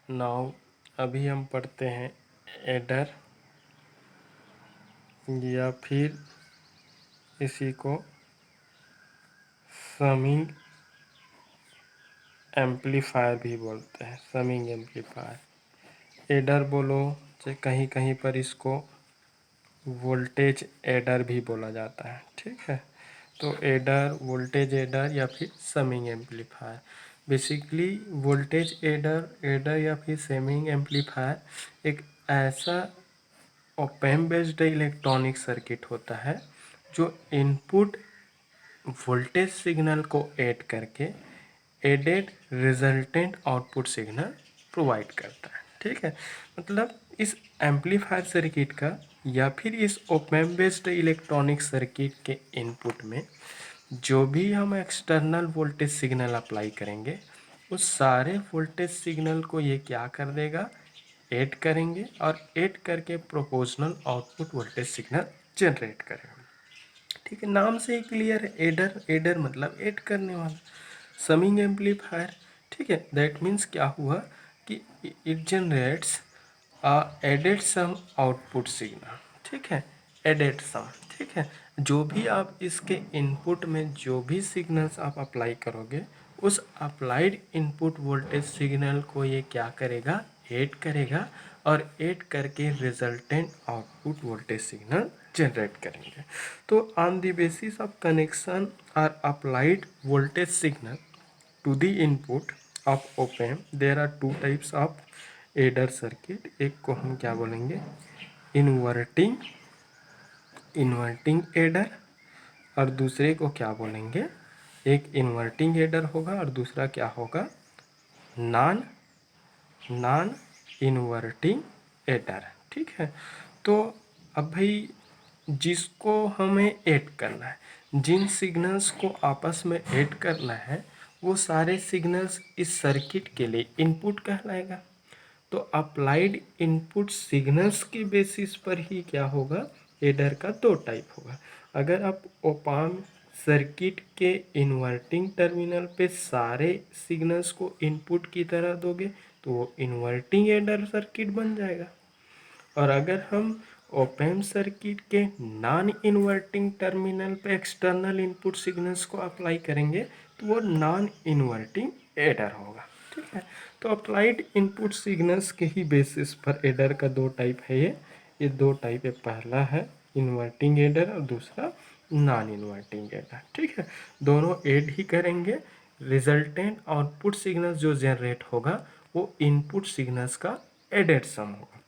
Now अभी हम पढ़ते हैं एडर या फिर इसी को समिंग एम्पलीफायर भी बोलते हैं। समिंग एम्पलीफायर एडर बोलो, चाहे कहीं कहीं पर इसको वोल्टेज एडर भी बोला जाता है। ठीक है, तो एडर, वोल्टेज एडर या फिर summing amplifier. Basically voltage adder या फिर समिंग एम्पलीफायर एक ऐसा ओपैम्प बेस्ड इलेक्ट्रॉनिक सर्किट होता है जो इनपुट वोल्टेज सिग्नल को ऐड करके added resultant output signal provide करता है। ठीक है, मतलब इस एम्पलीफायर सर्किट का या फिर इस ओपैम्प बेस्ड इलेक्ट्रॉनिक सर्किट के इनपुट में जो भी हम एक्सटर्नल वोल्टेज सिग्नल अप्लाई करेंगे उस सारे वोल्टेज सिग्नल को ये क्या कर देगा, ऐड करेंगे और ऐड करके proportional output voltage signal generate करेगा। ठीक है, नाम से ही क्लियर है, एडर। एडर मतलब ऐड करने वाला। समिंग एम्पलीफायर, ठीक है, दैट मीन्स क्या हुआ कि it generates added sum output signal. ठीक है, एडेड सम। ठीक है, जो भी आप इसके इनपुट में जो भी सिग्नल्स आप अप्लाई करोगे उस अप्लाइड इनपुट वोल्टेज सिग्नल को ये क्या करेगा, ऐड करेगा और ऐड करके resultant output voltage signal generate करेंगे। तो on the basis of connection or applied voltage signal to the input of op amp there are two types of adder circuit. एक को हम क्या बोलेंगे, इन्वर्टिंग एडर, और दूसरे को क्या बोलेंगे, एक इन्वर्टिंग एडर होगा और दूसरा क्या होगा, नॉन इन्वर्टिंग एडर। ठीक है, तो अब भाई जिसको हमें ऐड करना है, जिन सिग्नल्स को आपस में ऐड करना है वो सारे सिग्नल्स इस सर्किट के लिए इनपुट कहलाएगा। तो अप्लाइड इनपुट सिग्नल्स के बेसिस पर ही क्या होगा, एडर का दो टाइप होगा। अगर आप ओपाम सर्किट के इन्वर्टिंग टर्मिनल पे सारे सिग्नल्स को इनपुट की तरह दोगे तो वो इन्वर्टिंग एडर सर्किट बन जाएगा। और अगर हम ओपैम्प सर्किट के नॉन इन्वर्टिंग टर्मिनल पे एक्सटर्नल इनपुट सिग्नल्स को अप्लाई करेंगे तो वो नॉन इन्वर्टिंग एडर होगा। ठीक है, तो अप्लाइड इनपुट सिग्नल्स के ही बेसिस पर एडर का दो टाइप है। ये दो टाइप है, पहला है इन्वर्टिंग एडर और दूसरा नॉन इन्वर्टिंग एडर। ठीक है, दोनों ऐड ही करेंगे, रिजल्टेंट आउटपुट सिग्नल्स जो जनरेट होगा वो इनपुट सिग्नल्स का एडेड सम होगा।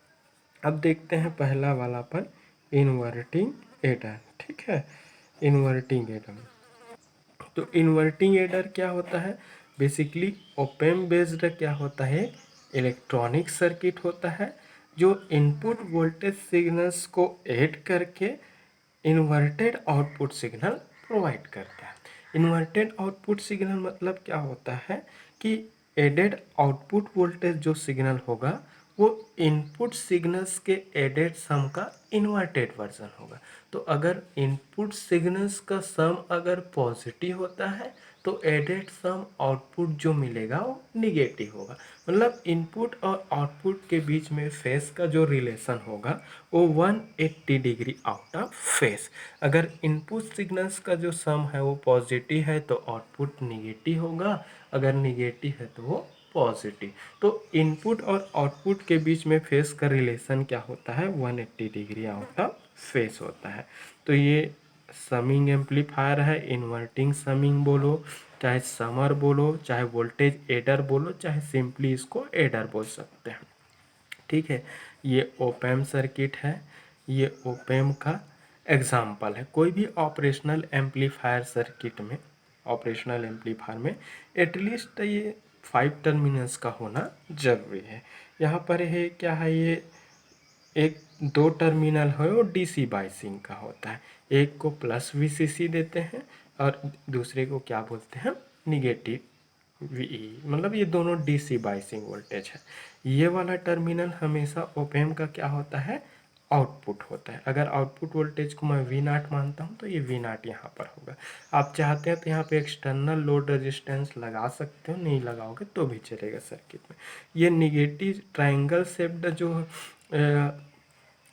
अब देखते हैं पहला वाला पर, इन्वर्टिंग एडर। ठीक है, इन्वर्टिंग एडर, तो इन्वर्टिंग एडर क्या होता है, बेसिकली ओपैम्प बेस्ड क्या होता है, इलेक्ट्रॉनिक सर्किट होता है जो इनपुट वोल्टेज सिग्नल्स को ऐड करके इन्वर्टेड आउटपुट सिग्नल प्रोवाइड करता है। इन्वर्टेड आउटपुट सिग्नल मतलब क्या होता है कि एडेड आउटपुट वोल्टेज जो सिग्नल होगा वो इनपुट सिग्नल्स के एडेड सम का इन्वर्टेड वर्जन होगा। तो अगर इनपुट सिग्नल्स का सम अगर पॉजिटिव होता है तो एडेड सम आउटपुट जो मिलेगा वो निगेटिव होगा। मतलब इनपुट और आउटपुट के बीच में फेस का जो रिलेशन होगा वो 180 डिग्री आउट ऑफ फेस। अगर इनपुट सिग्नल्स का जो सम है वो पॉजिटिव है तो आउटपुट निगेटिव होगा, अगर निगेटिव है तो वो पॉजिटिव। तो इनपुट और आउटपुट के बीच में फेस का रिलेशन क्या होता है, 180 डिग्री आउट ऑफ फेस होता है। तो ये समिंग एम्पलीफायर है, इन्वर्टिंग समिंग बोलो, चाहे समर बोलो, चाहे वोल्टेज एडर बोलो, चाहे सिंपली इसको एडर बोल सकते हैं। ठीक है, ये ओपैम्प सर्किट है, ये ओपैम्प का एग्जाम्पल है। कोई भी ऑपरेशनल एम्पलीफायर सर्किट में, ऑपरेशनल एम्पलीफायर में एटलीस्ट ये 5 टर्मिनल्स का होना जरूरी है। यहाँ पर है क्या है, ये एक दो टर्मिनल है वो डीसी बाइसिंग का होता है, एक को प्लस वीसीसी देते हैं और दूसरे को क्या बोलते हैं, निगेटिव वी। मतलब ये दोनों डीसी बाइसिंग वोल्टेज है। ये वाला टर्मिनल हमेशा ओपैम्प का क्या होता है, आउटपुट होता है। अगर आउटपुट वोल्टेज को मैं वी नाट मानता हूँ तो ये वी नाट यहाँ पर होगा। आप चाहते हैं तो यहाँ पे एक्सटर्नल लोड रेजिस्टेंस लगा सकते हो, नहीं लगाओगे तो भी चलेगा सर्किट में। ये निगेटिव ट्रायंगल शेप्ड जो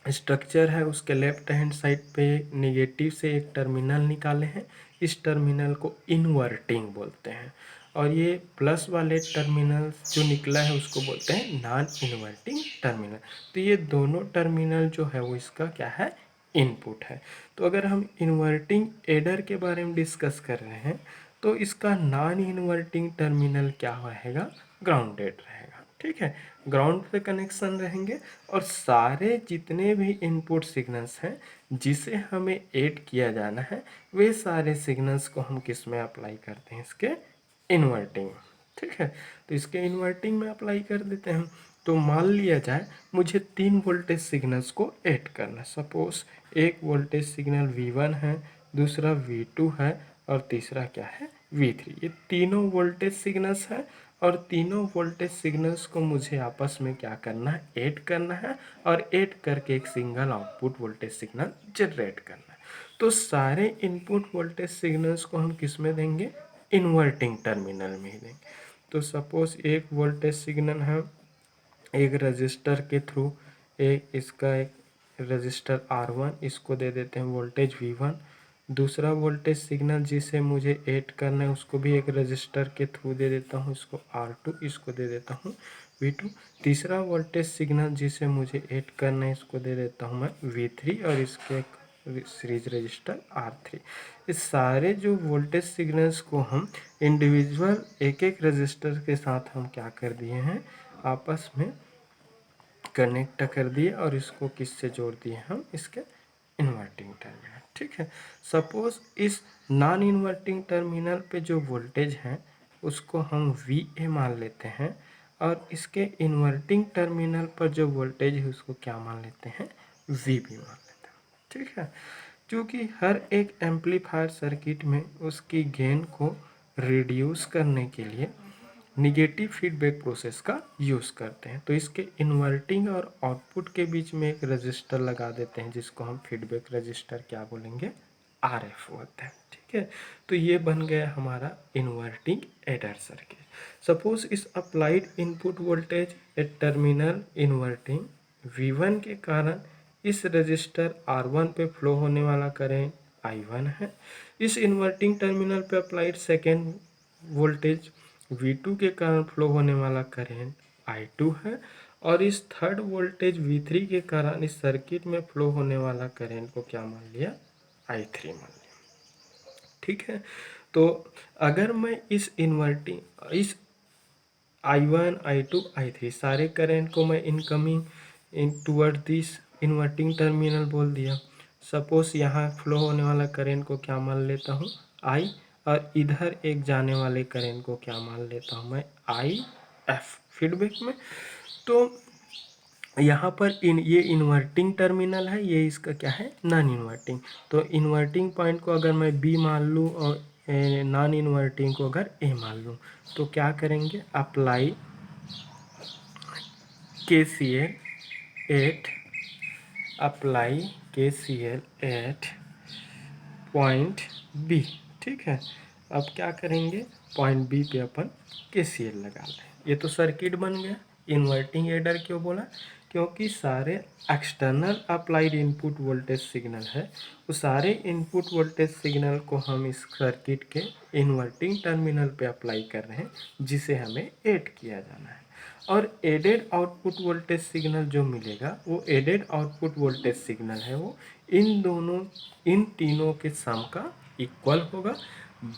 स्ट्रक्चर है उसके लेफ्ट हैंड साइड पे निगेटिव से एक टर्मिनल निकाले हैं, इस टर्मिनल को इन्वर्टिंग बोलते हैं। और ये प्लस वाले टर्मिनल जो निकला है उसको बोलते हैं नॉन इन्वर्टिंग टर्मिनल। तो ये दोनों टर्मिनल जो है वो इसका क्या है, इनपुट है। तो अगर हम इन्वर्टिंग एडर के बारे में डिस्कस कर रहे हैं तो इसका नॉन इन्वर्टिंग टर्मिनल क्या रहेगा, ग्राउंडेड रहेगा। ठीक है, ग्राउंड पे कनेक्शन रहेंगे और सारे जितने भी इनपुट सिग्नल्स हैं जिसे हमें ऐड किया जाना है वे सारे सिग्नल्स को हम किस में अप्लाई करते हैं, इसके इन्वर्टिंग। ठीक है, तो इसके इन्वर्टिंग में अप्लाई कर देते हैं। तो मान लिया जाए मुझे 3 वोल्टेज सिग्नल्स को ऐड करना। सपोज एक वोल्टेज सिग्नल V1 है, दूसरा V2 है और तीसरा क्या है, V3। ये तीनों वोल्टेज सिग्नल्स हैं और तीनों वोल्टेज सिग्नल्स को मुझे आपस में क्या करना है, ऐड करना है और ऐड करके एक single output voltage signal generate करना है। तो सारे इनपुट वोल्टेज सिग्नल्स को हम किस में देंगे, इन्वर्टिंग टर्मिनल में ही देंगे। तो सपोज एक वोल्टेज सिग्नल है एक रजिस्टर के थ्रू, एक इसका एक रजिस्टर R1, इसको दे देते हैं वोल्टेज V1। दूसरा वोल्टेज सिग्नल जिसे मुझे ऐड करना है उसको भी एक रजिस्टर के थ्रू दे देता हूँ, इसको R2, इसको दे देता हूँ V2। तीसरा वोल्टेज सिग्नल जिसे मुझे ऐड करना है इसको दे देता हूँ मैं V3 और इसके सीरीज रजिस्टर R3। इस सारे जो वोल्टेज सिग्नल्स को हम इंडिविजुअल एक एक रजिस्टर के साथ हम क्या कर दिए हैं, आपस में कनेक्ट कर दिए और इसको किससे जोड़ दिए हम, इसके इन्वर्टिंग टर्मिनल। ठीक है, सपोज इस नॉन इन्वर्टिंग टर्मिनल पे जो वोल्टेज है उसको हम VA मान लेते हैं और इसके इन्वर्टिंग टर्मिनल पर जो वोल्टेज है उसको क्या मान लेते हैं, VB मान लेते हैं। ठीक है, क्योंकि हर एक एम्पलीफायर सर्किट में उसकी गेन को रिड्यूस करने के लिए निगेटिव फीडबैक प्रोसेस का यूज़ करते हैं। तो इसके इन्वर्टिंग और आउटपुट के बीच में एक रजिस्टर लगा देते हैं जिसको हम फीडबैक रजिस्टर क्या बोलेंगे, RF बोलते हैं। ठीक है, तो ये बन गया हमारा इन्वर्टिंग एडर सर्किट। सपोज इस applied input voltage at terminal inverting V1 के कारण इस रजिस्टर R1 पे फ्लो होने वाला करंट I1 है। इस इन्वर्टिंग टर्मिनल पे अप्लाइड सेकेंड वोल्टेज V2 के कारण फ्लो होने वाला करंट I2 है और इस थर्ड वोल्टेज V3 के कारण इस सर्किट में फ्लो होने वाला करंट को क्या मान लिया, I3 मान लिया। ठीक है, तो अगर मैं इस इन्वर्टिंग इस I1 I2 I3 सारे करंट को मैं incoming in toward this inverting terminal बोल दिया। सपोज यहाँ फ्लो होने वाला करंट को क्या मान लेता हूँ, I, और इधर एक जाने वाले करंट को क्या मान लेता हूँ मैं, IF फीडबैक में। तो यहाँ पर ये इन्वर्टिंग टर्मिनल है, ये इसका क्या है, नॉन इन्वर्टिंग। तो इन्वर्टिंग पॉइंट को अगर मैं B मान लूँ और नॉन इन्वर्टिंग को अगर A मान लूँ तो क्या करेंगे, apply KCL at apply KCL at point B। ठीक है, अब क्या करेंगे, पॉइंट B पे अपन KCL लगा लें। ये तो सर्किट बन गया। इन्वर्टिंग एडर क्यों बोला, क्योंकि सारे external applied input voltage signal है, वो सारे इनपुट वोल्टेज सिग्नल को हम इस सर्किट के इन्वर्टिंग टर्मिनल पे अप्लाई कर रहे हैं जिसे हमें ऐड किया जाना है। और एडेड आउटपुट वोल्टेज सिग्नल जो मिलेगा वो एडेड आउटपुट वोल्टेज सिग्नल है, वो इन तीनों के सम का इक्वल होगा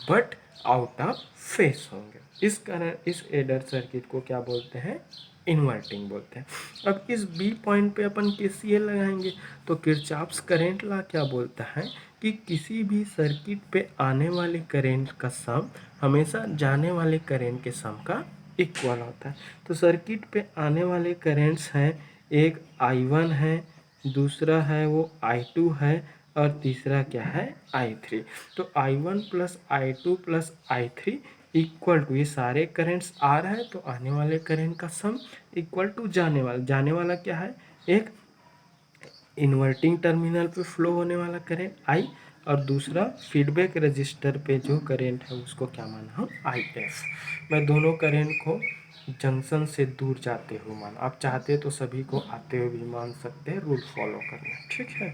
बट आउट ऑफ फेस होंगे। इस कारण इस एडर सर्किट को क्या बोलते हैं, इन्वर्टिंग बोलते हैं। अब इस B पॉइंट पे अपन KCL लगाएंगे तो किरचॉफ्स करंट लॉ क्या बोलता है कि किसी भी सर्किट पे आने वाले करंट का सम हमेशा जाने वाले करंट के सम का इक्वल होता है। तो सर्किट पे आने वाले करंट्स हैं, एक I1 है, दूसरा है वो I2 है और तीसरा क्या है, I3। तो I1 plus I2 plus I3 equal to, ये सारे करंट्स आ रहा है तो आने वाले करंट का सम इक्वल टू जाने वाला क्या है, एक इन्वर्टिंग टर्मिनल पे फ्लो होने वाला करंट आई, और दूसरा फीडबैक रजिस्टर पे जो करंट है उसको क्या माना हम आई एफ। मैं दोनों करंट को जंक्शन से दूर जाते हुए मान, आप चाहते तो सभी को आते हुए भी मान सकते हैं, रूल फॉलो करना, ठीक है।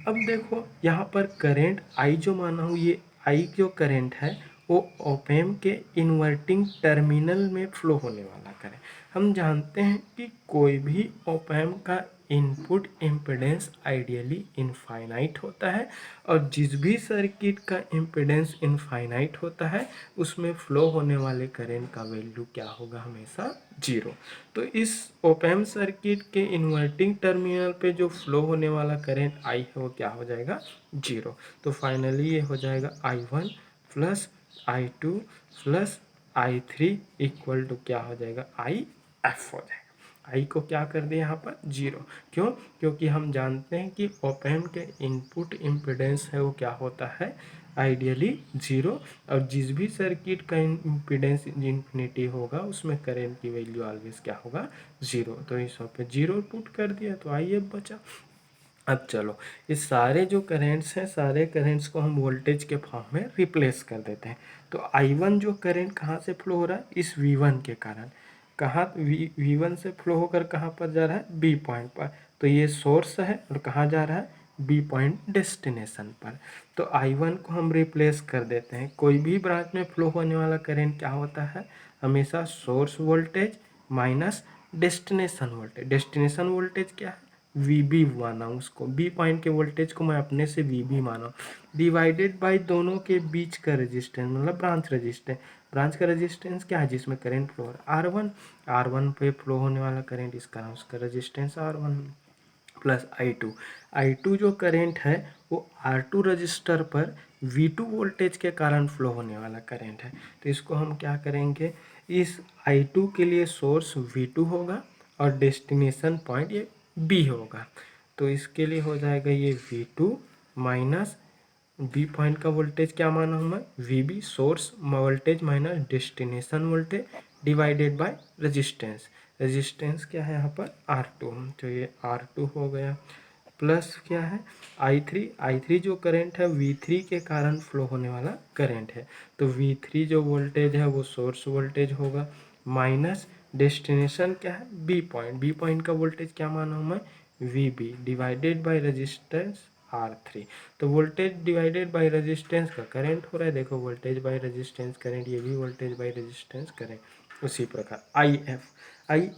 अब देखो यहाँ पर करंट आई जो माना हूँ, ये आई जो करंट है वो ऑप एम्प के इन्वर्टिंग टर्मिनल में फ्लो होने वाला करंट। हम जानते हैं कि कोई भी ऑप एम्प का इनपुट इम्पीडेंस आइडियली इनफाइनाइट होता है, और जिस भी सर्किट का इम्पीडेंस इनफाइनाइट होता है उसमें फ्लो होने वाले करंट का वैल्यू क्या होगा, हमेशा जीरो। तो इस ऑप एम्प सर्किट के इन्वर्टिंग टर्मिनल पे जो फ्लो होने वाला करंट आई है वो क्या हो जाएगा, जीरो। तो फाइनली ये हो जाएगा I1 plus I2 plus I3 equal to क्या हो जाएगा, IF हो जाएगा। आई को क्या कर दिया यहाँ पर, जीरो। क्यों? क्योंकि हम जानते हैं कि ऑप एम्प के इनपुट इम्पीडेंस है वो क्या होता है, आइडियली जीरो, और जिस भी सर्किट का इम्पीडेंस इन्फिनिटी होगा उसमें करंट की वैल्यू ऑलवेज क्या होगा, जीरो। तो इस पे जीरो पुट कर दिया तो आई एफ बचा। अब चलो इस सारे जो करेंट्स हैं, सारे करेंट्स को हम वोल्टेज के फॉर्म में रिप्लेस कर देते हैं। तो I1 जो करंट कहाँ से फ्लो हो रहा है, इस V1 के कारण। कहाँ V1 से फ्लो होकर कहाँ पर जा रहा है, B पॉइंट पर। तो ये सोर्स है और कहाँ जा रहा है, B पॉइंट डेस्टिनेशन पर। तो I1 को हम रिप्लेस कर देते हैं। कोई भी ब्रांच में फ्लो होने वाला करंट क्या होता है, हमेशा source voltage minus destination voltage. Destination voltage क्या है, VB माना उसको, B पॉइंट के वोल्टेज को मैं अपने से VB माना, डिवाइडेड बाय दोनों के बीच का रेजिस्टेंस, मतलब ब्रांच रेजिस्टेंस। ब्रांच का रेजिस्टेंस क्या है, जिसमें करंट फ्लो हो रहा है, R1 पे फ्लो होने वाला करंट, इसका नाम उसका रेजिस्टेंस R1 प्लस I2 जो करंट है वो R2 रजिस्टर पर V2 वोल्टेज के कारण फ्लो होने वाला करंट है। तो इसको हम क्या करेंगे, इस I2 के लिए सोर्स V2 होगा और डेस्टिनेशन पॉइंट ये B होगा। तो इसके लिए हो जाएगा ये V2 माइनस बी पॉइंट का वोल्टेज क्या माना हूँ मैं, VB source voltage minus destination voltage divided by resistance. Resistance क्या है यहाँ पर, R2, तो ये R2 हो गया। प्लस क्या है, I3 जो करंट है V3 के कारण फ्लो होने वाला करंट है। तो V3 जो वोल्टेज है वो सोर्स वोल्टेज होगा, माइनस डेस्टिनेशन क्या है, बी पॉइंट का वोल्टेज क्या माना हूँ मैं, VB divided by resistance R3। तो वोल्टेज डिवाइडेड बाय रेजिस्टेंस का करंट हो रहा है, देखो वोल्टेज बाय रेजिस्टेंस करंट, ये भी वोल्टेज बाय रेजिस्टेंस करंट। उसी प्रकार आई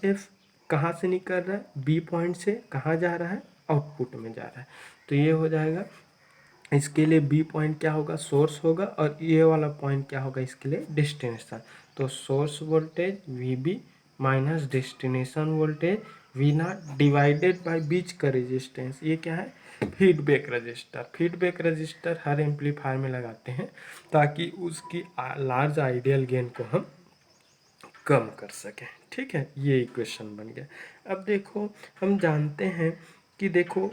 एफ कहाँ से निकल रहा है, बी पॉइंट से कहाँ जा रहा है, आउटपुट में जा रहा है। तो ये हो जाएगा, इसके लिए बी पॉइंट क्या होगा, सोर्स होगा, और ये वाला पॉइंट क्या होगा इसके लिए, डेस्टिनेशन। तो source voltage VB minus destination voltage V0 divided by बीच का रेजिस्टेंस, ये क्या है, फीडबैक रजिस्टर। फीडबैक रजिस्टर हर एम्पलीफायर में लगाते हैं ताकि उसकी लार्ज आइडियल गेन को हम कम कर सकें, ठीक है। ये इक्वेशन बन गया। अब देखो हम जानते हैं कि देखो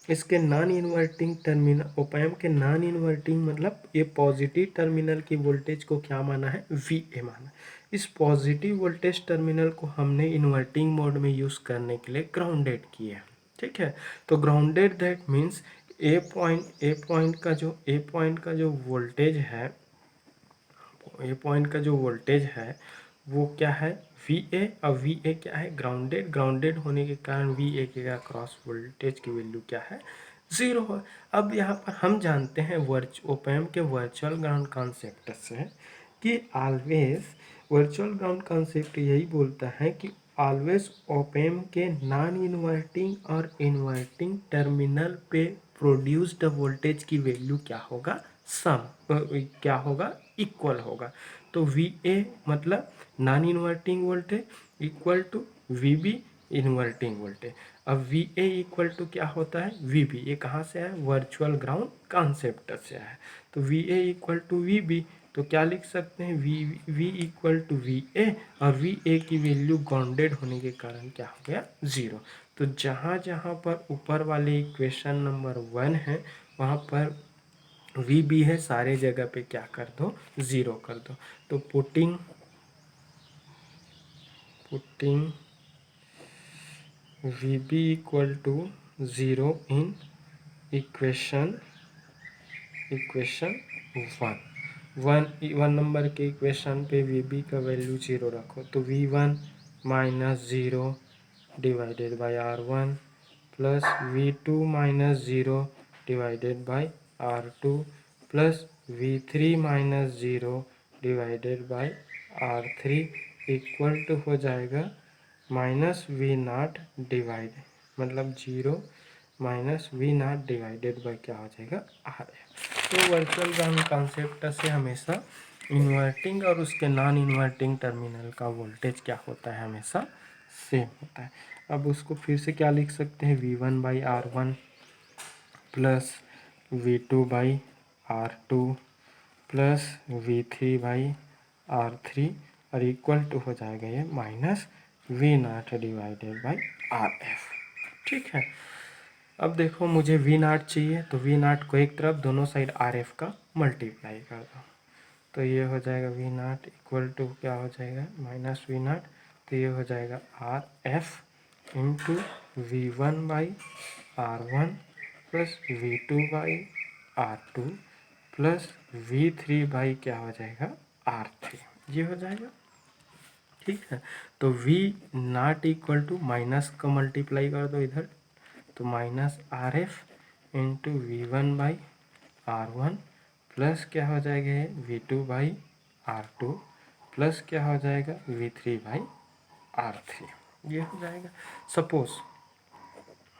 इसके non inverting terminal, op amp के नॉन इन्वर्टिंग मतलब ये पॉजिटिव टर्मिनल की वोल्टेज को क्या माना है, VA माना। इस पॉजिटिव वोल्टेज टर्मिनल को हमने इन्वर्टिंग मोड में यूज़ करने के लिए ग्राउंडेड किया है, ठीक है। तो grounded that means A point का जो वोल्टेज है, ए पॉइंट का जो वोल्टेज है वो क्या है, VA, और VA क्या है, ग्राउंडेड होने के कारण VA के क्रॉस वोल्टेज की वैल्यू क्या है, जीरो है। अब यहाँ पर हम जानते हैं ऑप एम्प के वर्चुअल ग्राउंड कॉन्सेप्ट से कि ऑलवेज वर्चुअल ग्राउंड कॉन्सेप्ट यही बोलता है कि ऑलवेज ऑप एम्प के नॉन इन्वर्टिंग और इन्वर्टिंग टर्मिनल पे प्रोड्यूस्ड वोल्टेज की वैल्यू क्या होगा, सम क्या होगा, इक्वल होगा। तो VA मतलब non inverting voltage equal to VB inverting voltage. अब VA इक्वल टू क्या होता है, VB, ये कहाँ से है, वर्चुअल ग्राउंड कॉन्सेप्ट से है। तो VA इक्वल टू VB, तो क्या लिख सकते हैं, V इक्वल टू VA, और VA की वैल्यू ग्राउंडेड होने के कारण क्या हो गया, जीरो। तो जहाँ जहाँ पर ऊपर वाले इक्वेशन नंबर 1 है वहाँ पर VB है, सारे जगह पे क्या कर दो, ज़ीरो कर दो। तो putting VB equal to 0 in equation one number के इक्वेशन पे वी बी का वैल्यू 0 रखो, तो V1 minus 0 divided by R1 plus V2 minus 0 divided by R2 plus V3 minus 0 divided by R3 equal to हो जाएगा minus V0 divide, मतलब 0 minus V0 divided by क्या हो जाएगा RF। तो वर्चुअल ग्राउंड कॉन्सेप्ट से हमेशा इन्वर्टिंग और उसके नॉन इन्वर्टिंग टर्मिनल का वोल्टेज क्या होता है, हमेशा सेम होता है। अब उसको फिर से क्या लिख सकते हैं, V1 by R1 plus V2 by R2 plus V3 by R3 और इक्वल टू हो जाएगा ये minus V0 divided by RF। ठीक है। अब देखो मुझे V0 चाहिए, तो V0 को एक तरफ दोनों साइड RF का मल्टीप्लाई कर दो, तो ये हो जाएगा V0 इक्वल टू क्या हो जाएगा माइनस V0, तो ये हो जाएगा RF into V1 by R1 plus V2 by R2 plus V3 by क्या हो जाएगा R3, ये हो जाएगा। ठीक है, तो V0 इक्वल टू माइनस का मल्टीप्लाई कर दो इधर, तो minus RF into V1 by R1 plus क्या हो जाएगा ये V2 बाई R2 प्लस क्या हो जाएगा V3 बाई R3, ये हो जाएगा।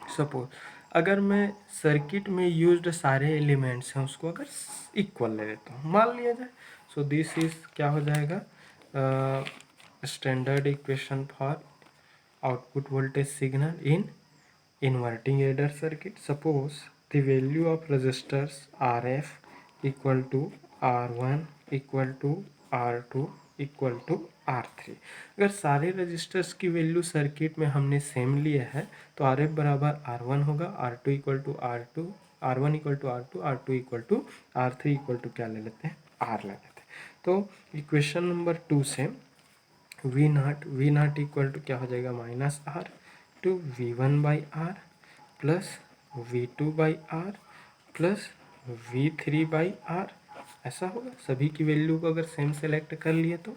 सपोज अगर मैं सर्किट में यूज्ड सारे एलिमेंट्स हैं उसको अगर इक्वल ले लेता हूँ, मान लिया जाए, सो दिस इज क्या हो जाएगा standard equation for output voltage signal in inverting adder circuit. Suppose the value of resistors RF equal to R1 equal to R2 equal to R3। अगर सारे रजिस्टर्स की वैल्यू सर्किट में हमने सेम लिया है तो RF बराबर R1 होगा, R2 equal to R2, R1 equal to R2, R2 equal to R3 equal to क्या ले लेते हैं R ले लेते हैं। तो इक्वेशन नंबर 2 से V0 इक्वल टू क्या हो जाएगा minus R to V1 by R plus V2 by R plus V3 by R, ऐसा होगा। सभी की वैल्यू को अगर सेम सेलेक्ट कर लिए तो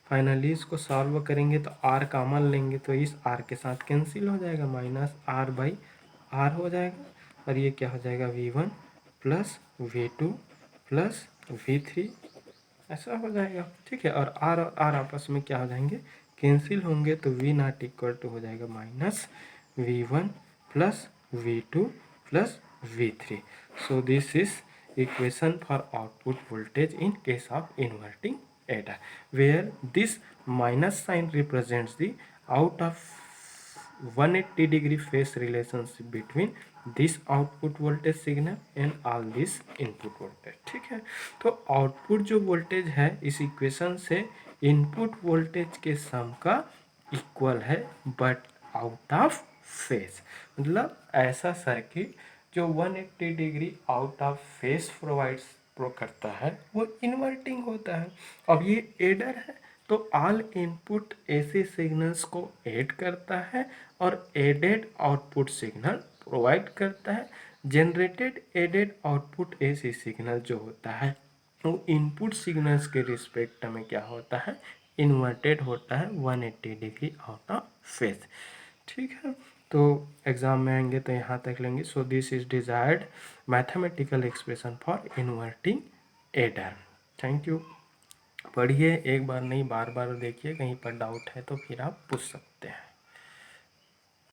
फाइनली इसको सॉल्व करेंगे तो R कॉमन लेंगे तो इस R के साथ कैंसिल हो जाएगा, माइनस R बाई R हो जाएगा और ये क्या हो जाएगा V1 plus V2 plus V3, ऐसा हो जाएगा। ठीक है, और R आपस में क्या हो जाएंगे कैंसिल होंगे, तो V0 इक्वल टू हो जाएगा minus V1 plus V2 plus V3। So this is equation for output voltage in case of inverting adder, where this minus sign represents the out of 180 degree phase relationship between this output voltage signal and all this input voltage। ठीक है, तो output जो voltage है इस equation से input voltage के सम का equal है बट आउट ऑफ फेज, मतलब ऐसा सर्किट जो 180 degree out of phase pro करता है वो इन्वर्टिंग होता है। अब ये एडर है तो ऑल इनपुट ऐसे सिग्नल्स को ऐड करता है और एडेड आउटपुट सिग्नल प्रोवाइड करता है। जनरेटेड एडेड आउटपुट ऐसी सिग्नल जो होता है वो इनपुट सिग्नल्स के रिस्पेक्ट में क्या होता है इन्वर्टेड होता है 180 डिग्री आउट ऑफ फेज। ठीक है, तो एग्जाम में आएंगे तो यहाँ तक लेंगे। सो this is desired mathematical expression for inverting adder. Thank you. पढ़िए, एक बार नहीं बार बार देखिए, कहीं पर डाउट है तो फिर आप पूछ सकते हैं।